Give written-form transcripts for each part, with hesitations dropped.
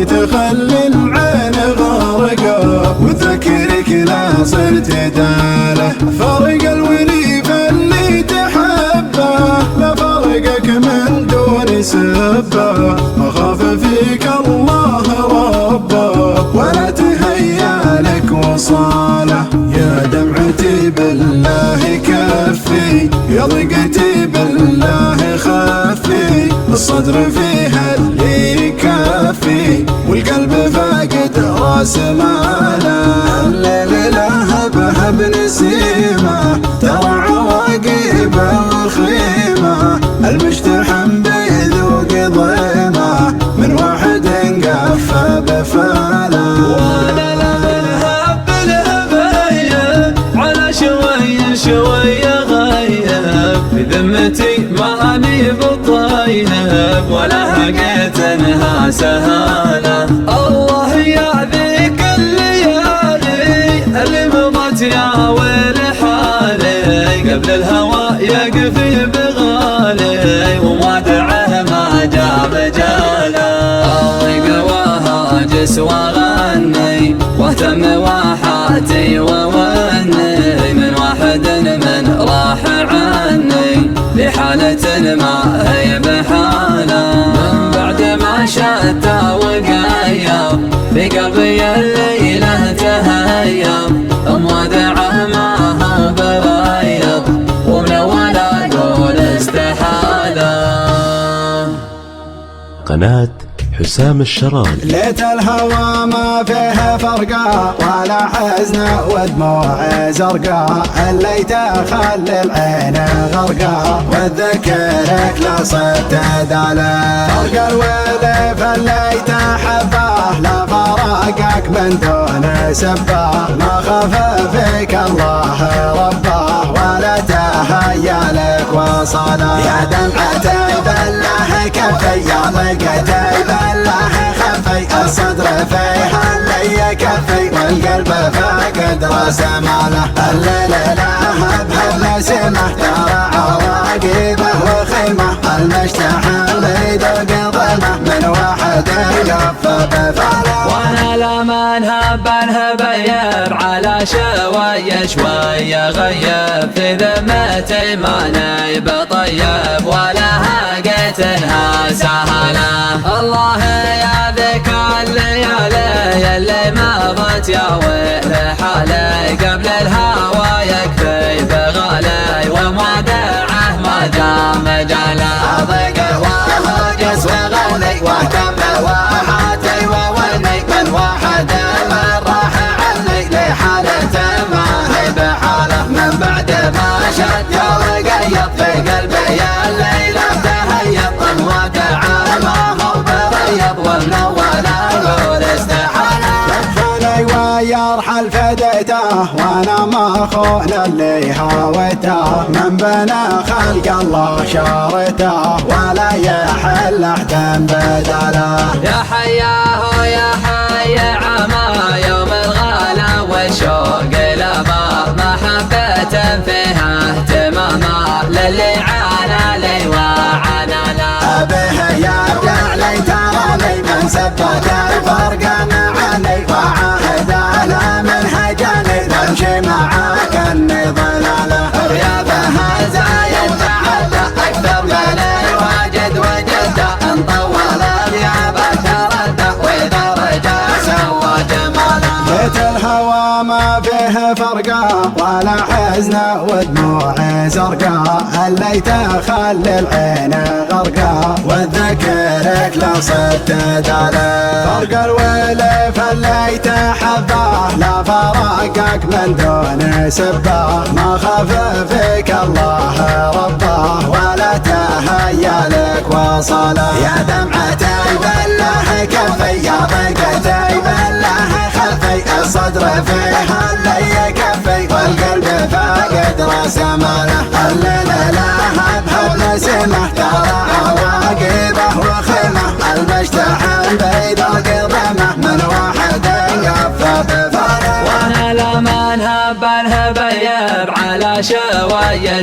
تخلي العين غارقة وتذكرك لا صرت داله. فرق الوليف اللي تحبه لا فرقك من دون سبه. أخاف فيك الله ربه ولا تهيأ لك وصاله. يا دمعتي بالله كفي يا ضيقتي بالله خفي. الصدر فيها اللي يكفي والقلب فاقد راس ماله. الليل لهب هب نسيمه ترى عواقب الخيمه. المجتحم بيذوق ضيمه من واحد قفى بفاله. وانا لمن هب الهبايب على شوي شوي غيب في ذمتي ماني بالطيب ولا هقيت انها سهاله. الله يا ذيك الليالي اللي مضت يا ويل حالي. قبل الهوى يقفي بغالي وما دعه ما جاب جاله. اطلق وهاجس واغني واهتم واحاتي ووني من واحد من راح عني لحالة ما هي بحاله. من بعد ما شتى وقيم في قلبي الليلة تهيم مودعه ما هو بريض ومن أول أقول استحالة. قناة حسام الشراني. ليت الهوى ما فيه فرقة ولا حزن ودموع زرقاء. الليت خلي العين غرقاء وتذكرك لا صرت داله. فرق الوليف الليت حبه لا فراقك من دون سبه. ما خاف فيك الله ربه ولا تهيأ لك وصاله. يا دمعتي بالله كفي يا ضيقتي بالله خفي. الصدر فيها اللي يكفي والقلب فاقد راس ماله. الليل لهب هب نسيمه ترى عواقبه وخيمه. المجتحم بيذوق ضيمه من واحد يقفى بفاله. وانا لمن هب الهبيب على شوي شوي غيب في ذمتي ماني بطيب ولا هقيت انها سهله. الله يا ذيك الليالي اللي مضت يا ويل حالي. قبل الهوى يكفي بغالي وما دعه ما جام جاله. اضيق وهاجس وغني واهتم واحاتي ووني من واحد من راح عني لحالة ما هي بحاله. من بعد ما شد وقيض في قلبي الليلة تهيض مودعه ما هو بريض ومن اول اقول استحاله. لفني ويرحل فديته وانا ما خون اللي هويته. من بنى خلق الله شارته ولا يحل احدا بداله. يا حياه يا حي عما يوم الغلا والشوق لما محبة فيها اهتماما للي عانى لي وعانى لا. أبيه يرجع لي تراني من سبت الفرق عني وعاهد على منهجني نمشي معاك اني ضلاله. غيابها زايد تعدى اكثر من الواجد وجده. ان طول غيابه تردى واذا رجع سوى جماله. بيت الهوى ما فيه فرقة ولا حزن ودموع زرقاء. الليت خلي العين غرقاء وتذكرك لا صرت داله. فرق الوليف الليت حبه لا فراقك من دون سبه. ما خاف فيك الله ربه ولا تهيأ لك وصاله. يا دمعتي بالله كفي يا ضيقتي بالله خفي. الصدر فيها اللي يكفي والقلب فاقد راس ماله. الليل لها بحول سمه ترى عواقبه وخمه المجتحم بيد القضمه من واحد قفى بفرق وانا لما نهب الهبيب على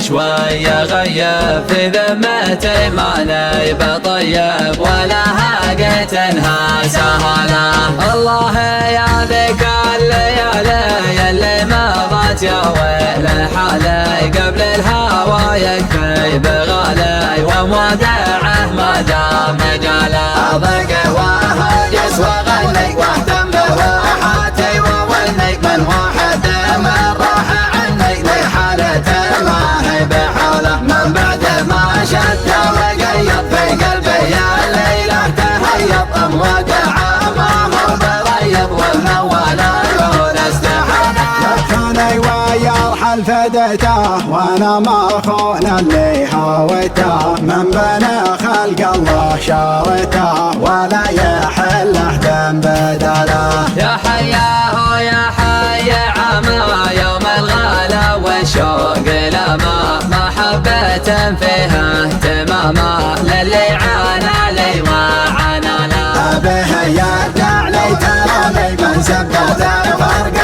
شوية غيب في ذمتي ما نيب طيب ولا هاقت انها سهله الله يا ذيك الليالي اللي مضت يا ويل حالي قبل الهوى يكفي بغالي ومودعه ما دام مجاله أضيق وهجس وغني واهتم بواحاتي وولني من واحد من راح عني لحالته ما هي بحاله من بعد ما شد وقيض في قلبي يا ليلة تهيض مودعه ما هو بريض والمول يقول استحاله يبكوني ويرحل فديته وانا ماخون اللي هويته من بني خلق الله شارته ولا يحله دم بدله يا حياه يا حي عما يوم الغلا والشوق لما محبة فيها اهتماما للي عانى لي وعانى لا به يرجع لي ترى لي من سبت الفرق